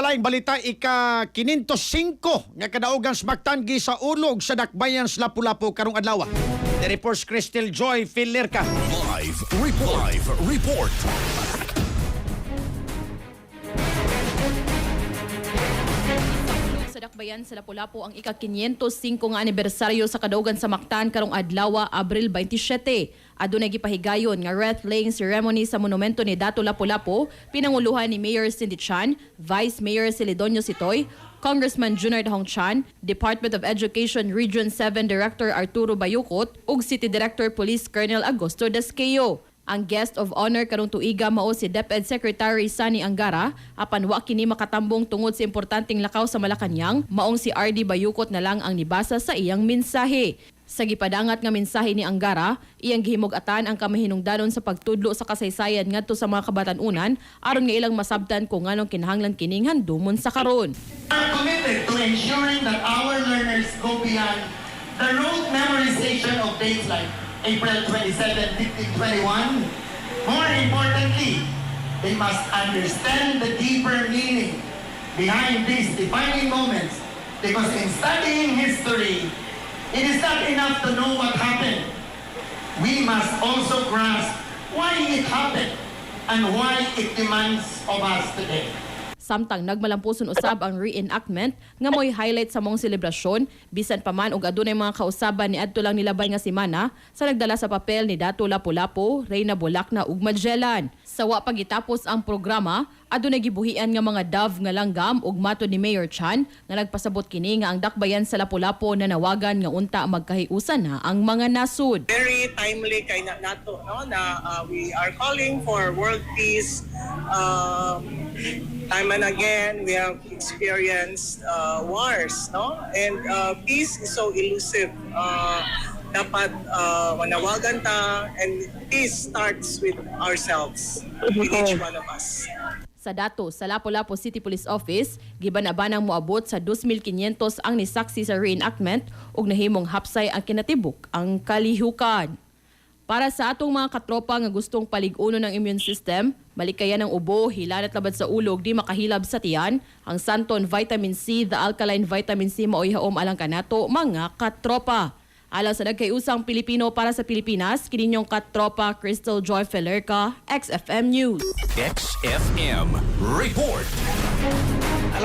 Laing balita ika-505 nga kadaugan smaktanggi sa ulog sa dakbayan sa Lapu-Lapu karong adlaw. The reports Crystal Joy Filerca. Live report. Sa dakbayan sa Lapu-Lapu ang ika-505 nga anibersaryo sa kadaugan sa Mactan karong adlaw, Abril 27. Adunay gipahigayon nga wreath-laying ceremony sa monumento ni Dato Lapu-Lapu, pinanguluhan ni Mayor Cindy Chan, Vice Mayor Celedonio Sitoy, Congressman Junard Hong Chan, Department of Education Region 7 Director Arturo Bayukot, ug City Director Police Colonel Agosto Dasqueo. Ang guest of honor karong tuiga mao si DepEd Secretary Sani Angara, apan wa kini makatambong tungod sa importanteng lakaw sa Malacañang, maong si RD Bayukot na lang ang nibasa sa iyang mensahe. Sa gipadangat nga mensahe ni Angara, iyang gihimug-atan ang kamahinungdanon sa pagtudlo sa kasaysayan ngadto sa mga kabatanunan aron nga ilang masabtan kung nganong kinahanglan kining handumon sa karon. We are committed to ensuring that our learners go beyond the rote memorization of dates like April 27, 1521. More importantly, they must understand the deeper meaning behind these defining moments, because in studying history, it is not enough to know what happened. We must also grasp why it happened and why it demands of us today. Samtang nagmalampuson usab ang reenactment nga mo'y highlight sa mong selebrasyon, bisan pa man og adunay mga kausaban ni adto lang nilabay nga semana sa nagdala sa papel ni Dato Lapu-Lapu, Reyna Bolacna ug Magellan. Sa wa pagitapos ang programa, adunay gibuhian nga mga dove nga langgam ug mato ni Mayor Chan nga nagpasabot kini nga ang dakbayan sa Lapu-Lapu na nawagan nga unta magkahiusan na ang mga nasud. Very timely kay nato no na we are calling for world peace. Time and again we have experienced wars, no, and peace is so elusive. Dapat manawagan ta, and peace starts with ourselves, with each one of us. Sa dato sa Lapu-Lapu City Police Office, giban-abanang moabot sa 2,500 ang nisaksi sa reenactment ug nahimong hapsay ang kinatibuk ang kalihukan. Para sa atong mga katropa nga gustong palig-uno ng immune system, malikayan ng ubo, hilanat labad sa ulog, di makahilab sa tiyan, ang Santon Vitamin C, the Alkaline Vitamin C maoy haom alang kanato, mga katropa. Alang sa nagkayusang Pilipino para sa Pilipinas, kininyong katropa Crystal Joy Filerca, XFM News. XFM report.